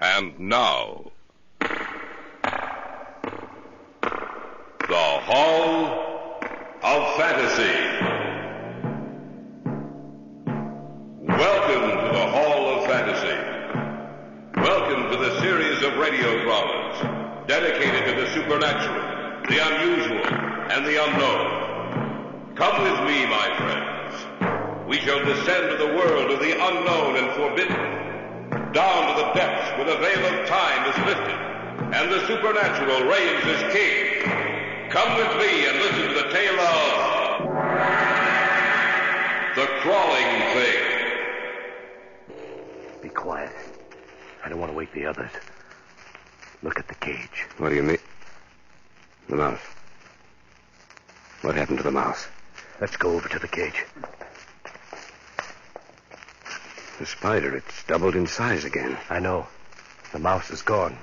And now, the Hall of Fantasy. Welcome to the Hall of Fantasy. Welcome to the series of radio dramas dedicated to the supernatural, the unusual, and the unknown. Come with me, my friends. We shall descend to the world of the unknown and forbidden, down to the depths where the veil of time is lifted, and the supernatural reigns as king. Come with me and listen to the tale of The Crawling Thing. Be quiet. I don't want to wake the others. Look at the cage. What do you mean? The mouse. What happened to the mouse? Let's go over to the cage. The spider, it's doubled in size again. I know. The mouse is gone.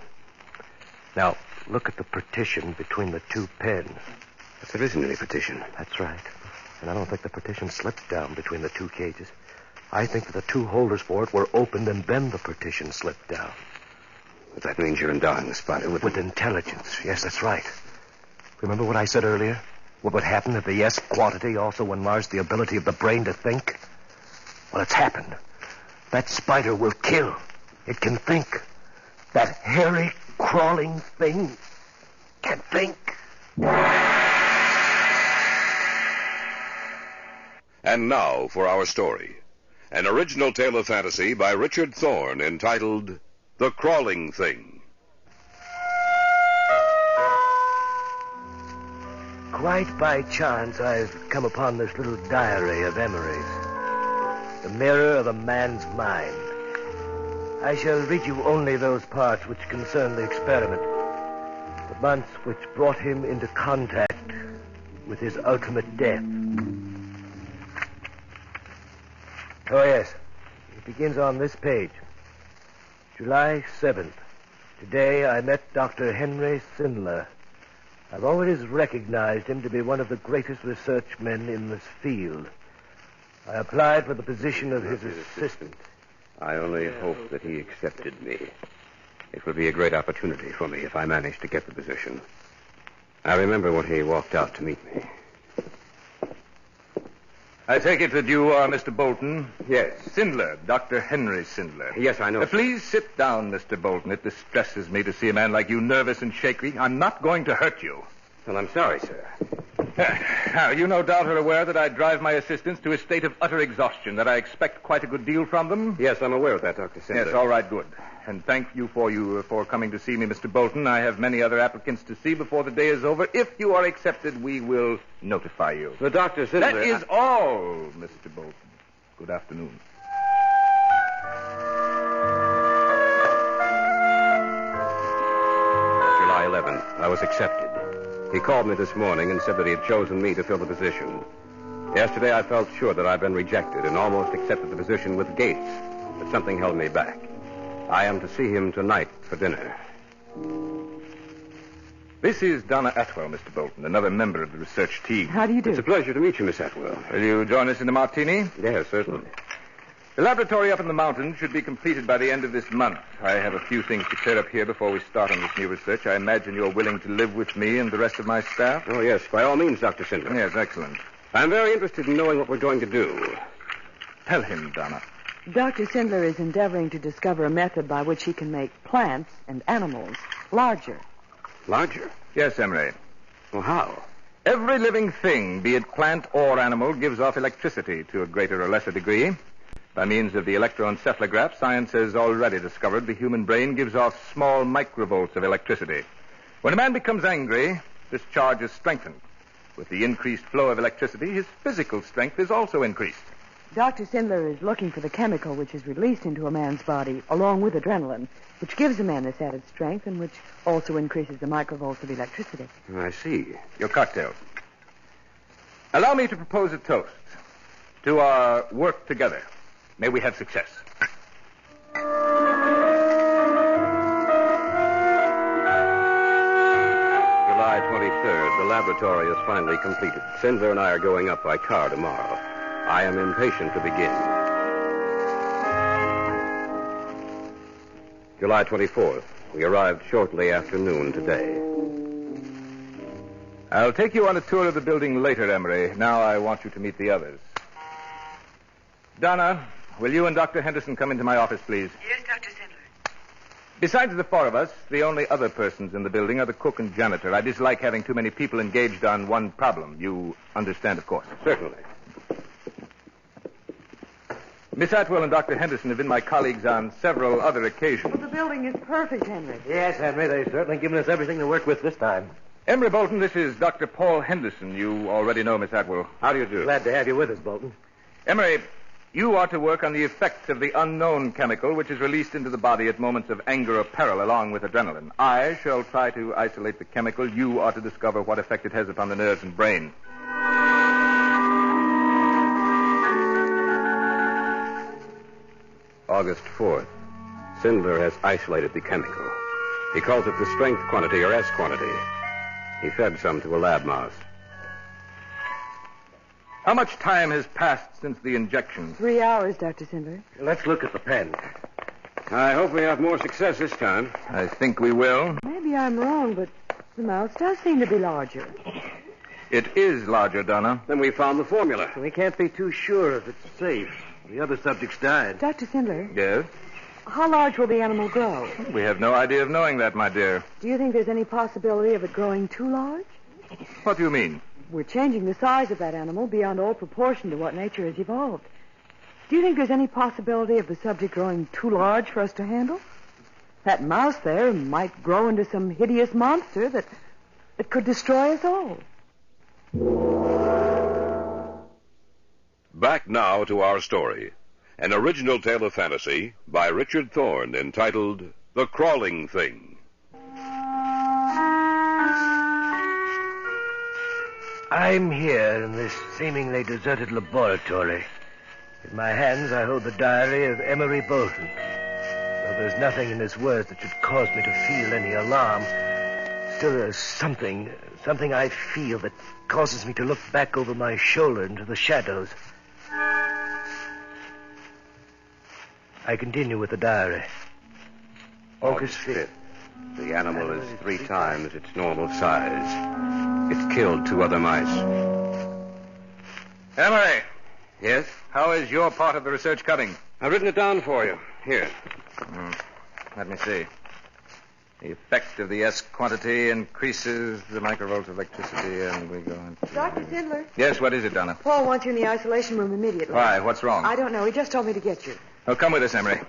Now, look at the partition between the two pens. But there isn't any partition. That's right. And I don't think the partition slipped down between the two cages. I think that the two holders for it were opened and then the partition slipped down. But that means you're endowing the spider with intelligence. Yes, that's right. Remember what I said earlier? What would happen if the S quantity also enlarged the ability of the brain to think? Well, it's happened. That spider will kill. It can think. That hairy, crawling thing can think. And now for our story. An original tale of fantasy by Richard Thorne entitled The Crawling Thing. Quite by chance, I've come upon this little diary of Emery's. The mirror of a man's mind. I shall read you only those parts which concern the experiment. The months which brought him into contact with his ultimate death. Oh, yes. It begins on this page. July 7th. Today I met Dr. Henry Sindler. I've always recognized him to be one of the greatest research men in this field. I applied for the position of his assistant. I only hope that he accepted me. It would be a great opportunity for me if I managed to get the position. I remember when he walked out to meet me. I take it that you are Mr. Bolton? Yes. Sindler, Dr. Henry Sindler. Yes, I know. Please sit down, Mr. Bolton. It distresses me to see a man like you nervous and shaky. I'm not going to hurt you. Well, I'm sorry, sir. Now, you no doubt are aware that I drive my assistants to a state of utter exhaustion, that I expect quite a good deal from them. Yes, I'm aware of that, Dr. Sindler. Yes, all right, good. And thank you for coming to see me, Mr. Bolton. I have many other applicants to see before the day is over. If you are accepted, we will notify you. But Dr. Sindler... That is all, Mr. Bolton. Good afternoon. July 11th. I was accepted. He called me this morning and said that he had chosen me to fill the position. Yesterday I felt sure that I'd been rejected and almost accepted the position with Gates, but something held me back. I am to see him tonight for dinner. This is Donna Atwell, Mr. Bolton, another member of the research team. How do you do? It's a pleasure to meet you, Miss Atwell. Will you join us in a martini? Yes, certainly. The laboratory up in the mountains should be completed by the end of this month. I have a few things to clear up here before we start on this new research. I imagine you're willing to live with me and the rest of my staff? Oh, yes, by all means, Dr. Sindler. Yes, excellent. I'm very interested in knowing what we're going to do. Tell him, Donna. Dr. Sindler is endeavoring to discover a method by which he can make plants and animals larger. Larger? Yes, Emery. Well, how? Every living thing, be it plant or animal, gives off electricity to a greater or lesser degree. By means of the electroencephalograph, science has already discovered the human brain gives off small microvolts of electricity. When a man becomes angry, this charge is strengthened. With the increased flow of electricity, his physical strength is also increased. Dr. Sindler is looking for the chemical which is released into a man's body, along with adrenaline, which gives a man this added strength and which also increases the microvolts of electricity. I see. Your cocktail. Allow me to propose a toast to our work together. May we have success. July 23rd. The laboratory is finally completed. Sindler and I are going up by car tomorrow. I am impatient to begin. July 24th. We arrived shortly after noon today. I'll take you on a tour of the building later, Emery. Now I want you to meet the others. Donna, will you and Dr. Henderson come into my office, please? Yes, Dr. Sindler. Besides the four of us, the only other persons in the building are the cook and janitor. I dislike having too many people engaged on one problem. You understand, of course. Certainly. Miss Atwell and Dr. Henderson have been my colleagues on several other occasions. Well, the building is perfect, Henry. Yes, Henry, they've certainly given us everything to work with this time. Emery Bolton, this is Dr. Paul Henderson. You already know Miss Atwell. How do you do? Glad to have you with us, Bolton. Emery, you are to work on the effects of the unknown chemical which is released into the body at moments of anger or peril along with adrenaline. I shall try to isolate the chemical. You are to discover what effect it has upon the nerves and brain. August 4th. Sindler has isolated the chemical. He calls it the strength quantity or S quantity. He fed some to a lab mouse. How much time has passed since the injection? 3 hours, Dr. Sindler. Let's look at the pen. I hope we have more success this time. I think we will. Maybe I'm wrong, but the mouse does seem to be larger. It is larger, Donna. Then we found the formula. We can't be too sure if it's safe. The other subjects died. Dr. Sindler, Yes? how large will the animal grow? We have no idea of knowing that, my dear. Do you think there's any possibility of it growing too large? What do you mean? We're changing the size of that animal beyond all proportion to what nature has evolved. Do you think there's any possibility of the subject growing too large for us to handle? That mouse there might grow into some hideous monster that could destroy us all. Back now to our story. An original tale of fantasy by Richard Thorne entitled The Crawling Thing. I'm here in this seemingly deserted laboratory. In my hands, I hold the diary of Emery Bolton. Though there's nothing in his words that should cause me to feel any alarm, still there's something I feel that causes me to look back over my shoulder into the shadows. I continue with the diary. August 5th. The animal is 3 times its normal size. It's killed 2 other mice. Emery, Yes? how is your part of the research coming? I've written it down for you. Here. Let me see. The effect of the S quantity increases the microvolts of electricity, and we go on. Dr. Sindler, Yes, what is it, Donna? Paul wants you in the isolation room immediately. Why? What's wrong? I don't know. He just told me to get you. Oh, come with us, Emery.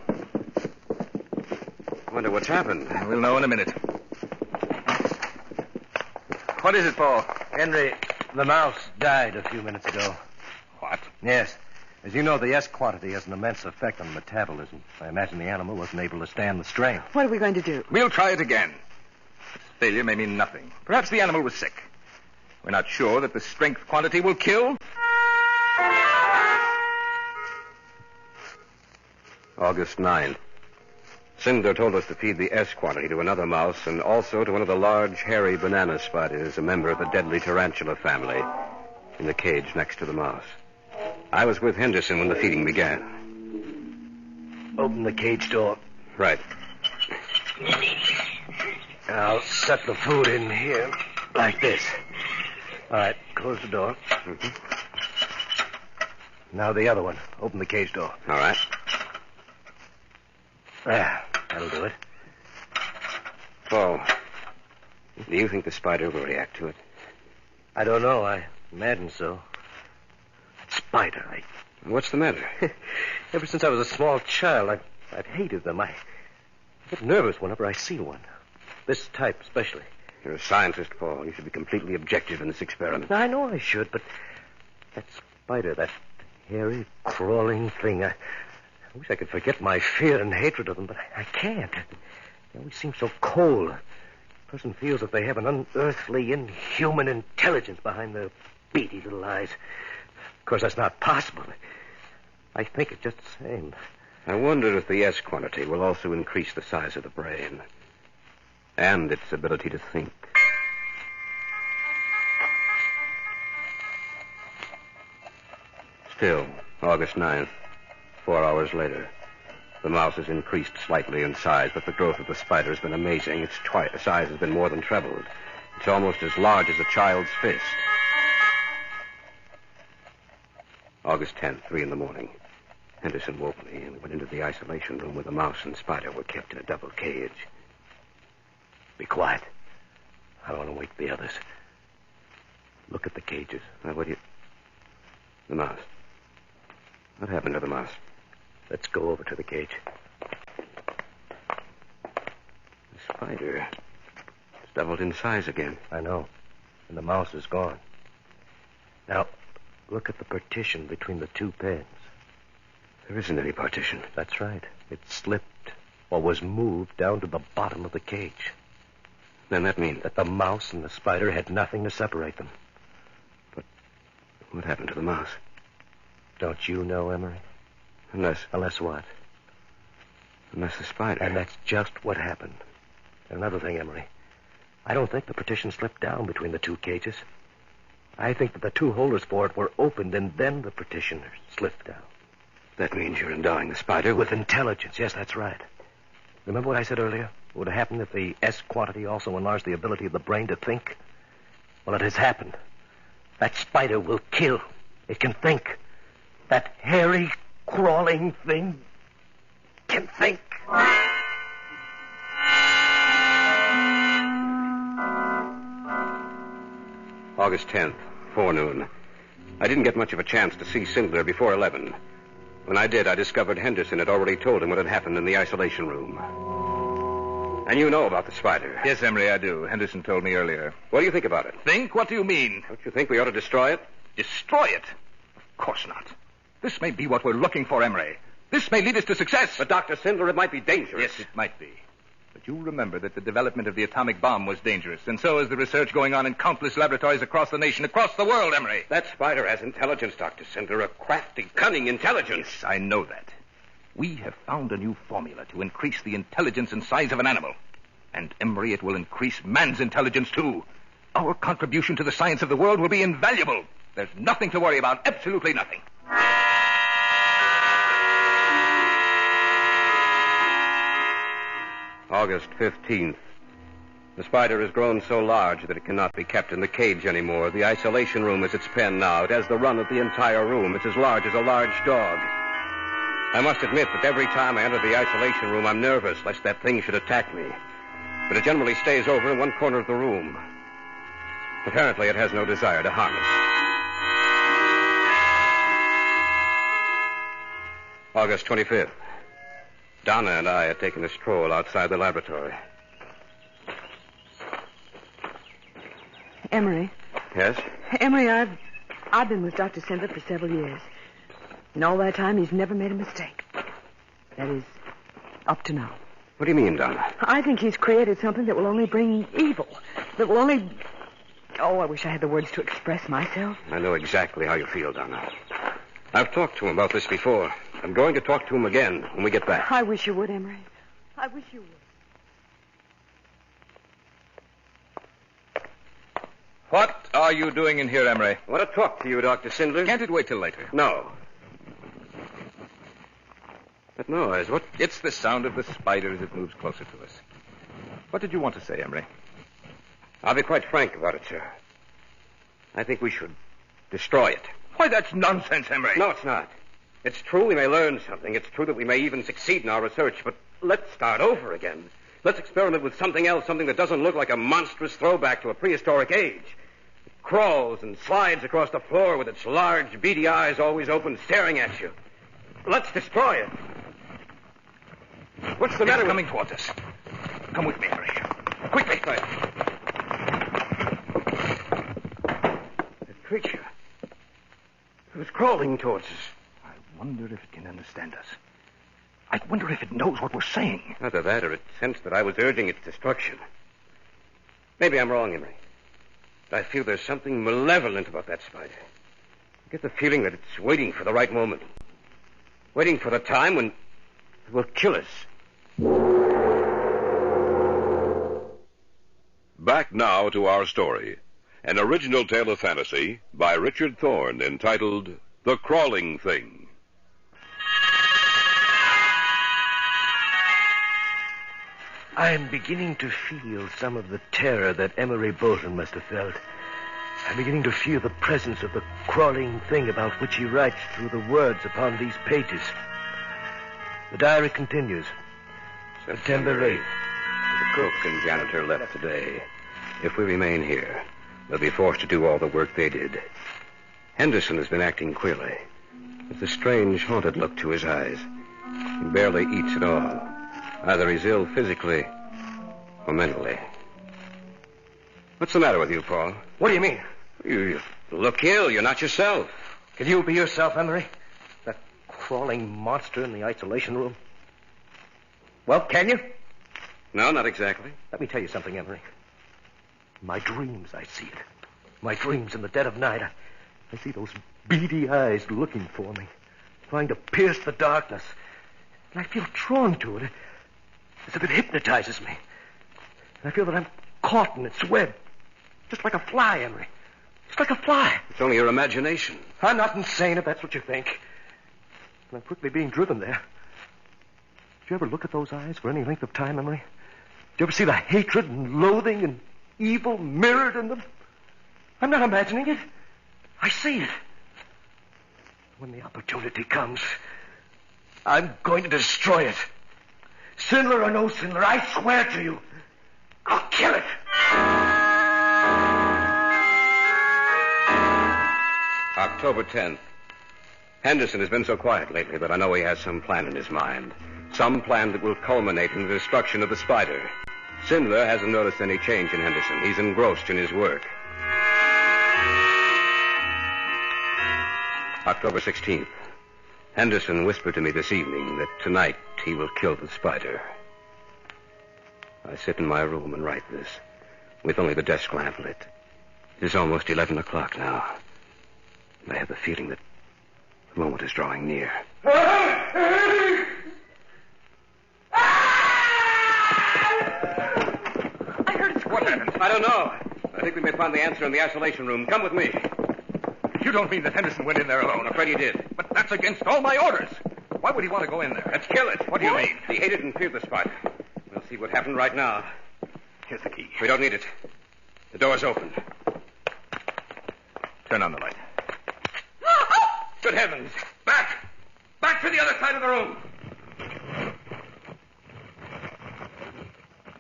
Wonder what's happened. We'll know in a minute. What is it, Paul? Henry, the mouse died a few minutes ago. What? Yes. As you know, the S quantity has an immense effect on metabolism. I imagine the animal wasn't able to stand the strain. What are we going to do? We'll try it again. Its failure may mean nothing. Perhaps the animal was sick. We're not sure that the strength quantity will kill. August 9th. Sindler told us to feed the S quantity to another mouse and also to one of the large, hairy banana spiders, a member of the deadly tarantula family, in the cage next to the mouse. I was with Henderson when the feeding began. Open the cage door. Right. I'll set the food in here, like this. All right, close the door. Now the other one. Open the cage door. All right. There, that'll do it. Paul, do you think the spider will react to it? I don't know. I imagine so. That spider, What's the matter? Ever since I was a small child, I've hated them. I get nervous whenever I see one. This type, especially. You're a scientist, Paul. You should be completely objective in this experiment. I know I should, but that spider, that hairy, crawling thing, I wish I could forget my fear and hatred of them, but I can't. They always seem so cold. A person feels that they have an unearthly, inhuman intelligence behind their beady little eyes. Of course, that's not possible. I think it just the same. I wonder if the S quantity will also increase the size of the brain and its ability to think. Still, August 9th, 4 hours later. The mouse has increased slightly in size, but the growth of the spider has been amazing. Its size has been more than trebled. It's almost as large as a child's fist. August 10th, 3 in the morning. Henderson woke me, and we went into the isolation room where the mouse and spider were kept in a double cage. Be quiet. I want to wake the others. Look at the cages. Now, what do you... The mouse. What happened to the mouse? Let's go over to the cage. The spider has doubled in size again. I know. And the mouse is gone. Now, look at the partition between the two pens. There isn't any partition. That's right. It slipped or was moved down to the bottom of the cage. Then that means... That the mouse and the spider had nothing to separate them. But what happened to the mouse? Don't you know, Emery? Unless what? Unless the spider... And that's just what happened. And another thing, Emery. I don't think the partition slipped down between the two cages. I think that the two holders for it were opened, and then the partition slipped down. That means you're endowing the spider with intelligence. Yes, that's right. Remember what I said earlier? What would have happened if the S quantity also enlarged the ability of the brain to think? Well, it has happened. That spider will kill. It can think. That hairy, crawling thing can think. August 10th, forenoon. I didn't get much of a chance to see Sindler before 11. When I did, I discovered Henderson had already told him what had happened in the isolation room. And you know about the spider. Yes, Emery, I do. Henderson told me earlier. What do you think about it? Think? What do you mean? Don't you think we ought to destroy it? Destroy it? Of course not. This may be what we're looking for, Emery. This may lead us to success. But, Dr. Sindler, it might be dangerous. Yes, it might be. But you remember that the development of the atomic bomb was dangerous, and so is the research going on in countless laboratories across the nation, across the world, Emery. That spider has intelligence, Dr. Sindler, a crafty, cunning intelligence. Yes, I know that. We have found a new formula to increase the intelligence and size of an animal. And, Emery, it will increase man's intelligence, too. Our contribution to the science of the world will be invaluable. There's nothing to worry about, absolutely nothing. August 15th. The spider has grown so large that it cannot be kept in the cage anymore. The isolation room is its pen now. It has the run of the entire room. It's as large as a large dog. I must admit that every time I enter the isolation room, I'm nervous lest that thing should attack me. But it generally stays over in one corner of the room. Apparently, it has no desire to harm us. August 25th. Donna and I had taken a stroll outside the laboratory. Emery. Yes? Emery, I've been with Dr. Sindler for several years. In all that time, he's never made a mistake. That is, up to now. What do you mean, Donna? I think he's created something that will only bring evil. That will only... Oh, I wish I had the words to express myself. I know exactly how you feel, Donna. I've talked to him about this before. I'm going to talk to him again when we get back. I wish you would, Emery. I wish you would. What are you doing in here, Emery? I want to talk to you, Dr. Sindler. Can't it wait till later? No. That noise, what? It's the sound of the spider as it moves closer to us. What did you want to say, Emery? I'll be quite frank about it, sir. I think we should destroy it. Why, that's nonsense, Emery. No, it's not. It's true we may learn something. It's true that we may even succeed in our research, but let's start over again. Let's experiment with something else, something that doesn't look like a monstrous throwback to a prehistoric age. It crawls and slides across the floor with its large, beady eyes always open, staring at you. Let's destroy it. What's the matter with... coming towards us. Come with me, Emery. Quickly. That creature. It was crawling towards us. I wonder if it can understand us. I wonder if it knows what we're saying. Either that or it sensed that I was urging its destruction. Maybe I'm wrong, Emery. But I feel there's something malevolent about that spider. I get the feeling that it's waiting for the right moment. Waiting for the time when it will kill us. Back now to our story. An original tale of fantasy by Richard Thorne entitled The Crawling Thing. I'm beginning to feel some of the terror that Emery Bolton must have felt. I'm beginning to feel the presence of the crawling thing about which he writes through the words upon these pages. The diary continues. September 8th. The cook and janitor left today. If we remain here, they'll be forced to do all the work they did. Henderson has been acting queerly. There's a strange, haunted look to his eyes. He barely eats at all. Either he's ill physically or mentally. What's the matter with you, Paul? What do you mean? You look ill. You're not yourself. Can you be yourself, Emery? That crawling monster in the isolation room? Well, can you? No, not exactly. Let me tell you something, Emery. In my dreams, I see it. My dreams in the dead of night. I see those beady eyes looking for me, trying to pierce the darkness. And I feel drawn to it, as if it hypnotizes me. And I feel that I'm caught in its web, just like a fly, Emery. Just like a fly. It's only your imagination. I'm not insane, if that's what you think. And I'm quickly being driven there. Did you ever look at those eyes for any length of time, Emery? Did you ever see the hatred and loathing and evil mirrored in them? I'm not imagining it. I see it. When the opportunity comes, I'm going to destroy it. Sinler or no Sinler, I swear to you, I'll kill it. October 10th. Henderson has been so quiet lately that I know he has some plan in his mind. Some plan that will culminate in the destruction of the spider. Sinler hasn't noticed any change in Henderson. He's engrossed in his work. October 16th. Henderson whispered to me this evening that tonight he will kill the spider. I sit in my room and write this, with only the desk lamp lit. It is almost 11 o'clock now. And I have the feeling that the moment is drawing near. I heard it scream. What happened? I don't know. I think we may find the answer in the isolation room. Come with me. You don't mean that Henderson went in there alone? I'm afraid he did. But that's against all my orders. Why would he want to go in there? Let's kill it. What do you mean? He hated and feared the spider. We'll see what happened right now. Here's the key. We don't need it. The door's open. Turn on the light. Good heavens. Back! Back to the other side of the room.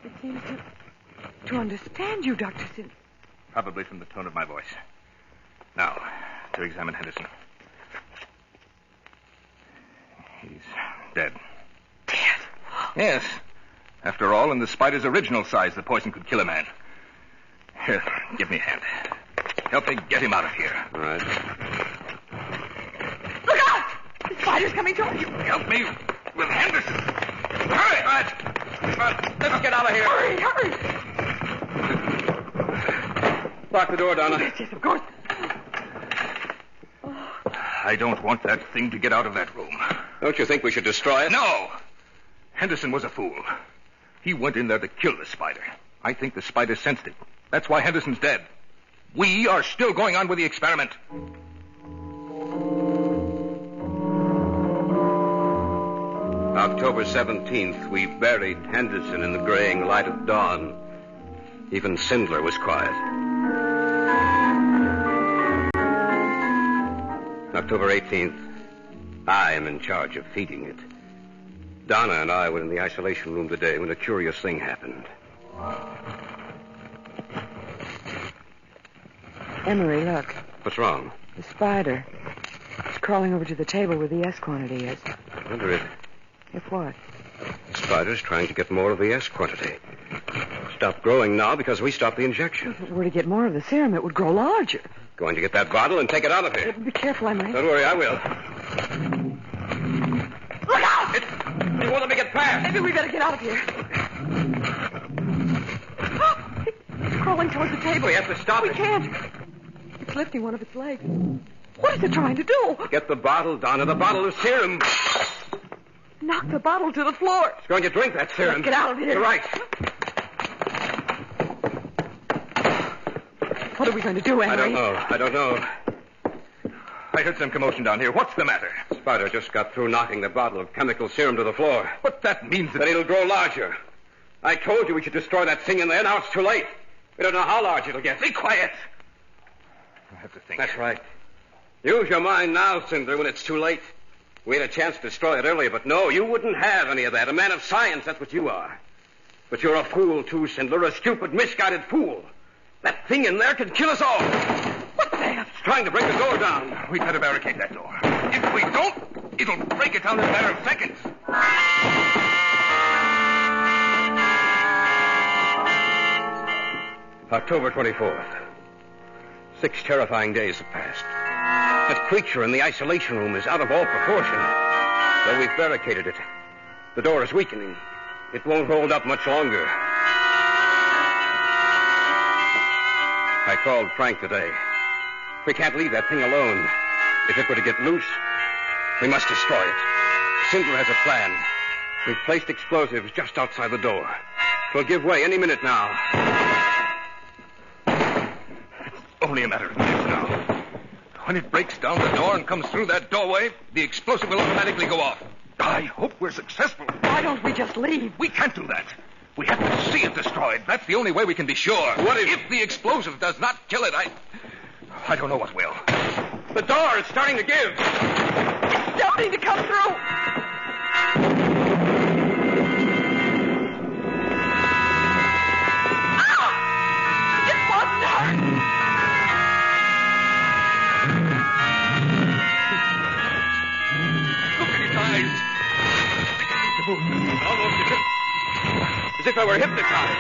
It seems to understand you, Dr. Sin. Probably from the tone of my voice. Now, to examine Henderson. He's dead. Dead? Yes. After all, in the spider's original size, the poison could kill a man. Here, give me a hand. Help me get him out of here. All right. Look out! The spider's coming towards you. Help me with Henderson. Hurry! All right. Let's get out of here. Hurry, hurry. Lock the door, Donna. Yes, of course. I don't want that thing to get out of that room. Don't you think we should destroy it? No! Henderson was a fool. He went in there to kill the spider. I think the spider sensed it. That's why Henderson's dead. We are still going on with the experiment. October 17th, we buried Henderson in the graying light of dawn. Even Sindler was quiet. October 18th, I am in charge of feeding it. Donna and I were in the isolation room today when a curious thing happened. Emery, look. What's wrong? The spider. It's crawling over to the table where the S quantity is. I wonder if what? the spider's trying to get more of the S quantity. Stop growing now because we stopped the injection. If it were to get more of the serum, it would grow larger. Going to get that bottle and take it out of here. Be careful, Emery. Don't worry, I will. Look out! It won't let me get past. Maybe we better get out of here. It's crawling toward the table. We have to stop it. We can't. It's lifting one of its legs. What is it trying to do? Get the bottle, Donna, the bottle of serum. Knock the bottle to the floor. It's going to drink that serum. Let's get out of here. You're right. What are we going to do, Emery? I don't know. I heard some commotion down here. What's the matter? Spider just got through knocking the bottle of chemical serum to the floor. But that means That it'll grow larger. I told you we should destroy that thing in there. Now it's too late. We don't know how large it'll get. Be quiet. I have to think. That's right. Use your mind now, Cinder, when it's too late. We had a chance to destroy it earlier, but no, you wouldn't have any of that. A man of science, that's what you are. But you're a fool, too, Cinder, a stupid, misguided fool. That thing in there could kill us all. What the hell? It's trying to break the door down. We'd better barricade that door. If we don't, it'll break it down in a matter of seconds. October 24th. 6 terrifying days have passed. That creature in the isolation room is out of all proportion. Though we've barricaded it, the door is weakening. It won't hold up much longer. I called Frank today. We can't leave that thing alone. If it were to get loose, we must destroy it. Cinder has a plan. We've placed explosives just outside the door. It'll give way any minute now. Only a matter of minutes now. When it breaks down the door and comes through that doorway, the explosive will automatically go off. I hope we're successful. Why don't we just leave? We can't do that. We have to see it destroyed. That's the only way we can be sure. What if the explosive does not kill it? I don't know what will. The door is starting to give. It's starting to come through. Ah! It wasn't hurt. Look at his eyes. Almost as if I were hypnotized.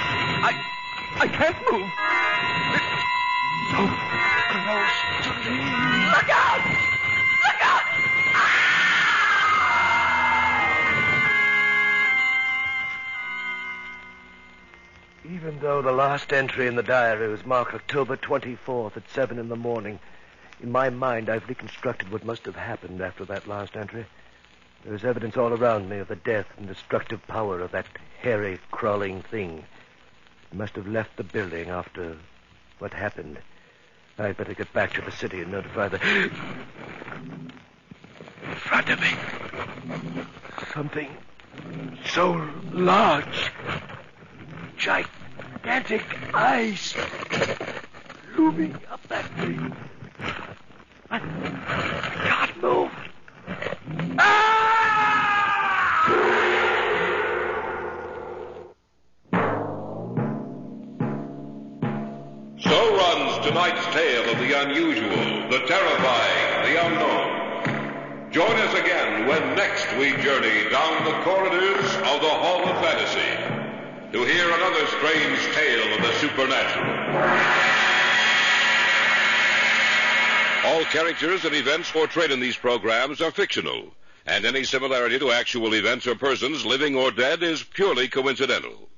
I can't move. So close to me. Look out! Look out! Even though the last entry in the diary was marked October 24th at 7 in the morning, in my mind I've reconstructed what must have happened after that last entry. There is evidence all around me of the death and destructive power of that hairy, crawling thing. It must have left the building after what happened. I'd better get back to the city and notify the... In front of me. Something so large. Gigantic eyes looming up at me. I can't move. So runs tonight's tale of the unusual, the terrifying, the unknown. Join us again when next we journey down the corridors of the Hall of Fantasy to hear another strange tale of the supernatural. All characters and events portrayed in these programs are fictional, and any similarity to actual events or persons, living or dead, is purely coincidental.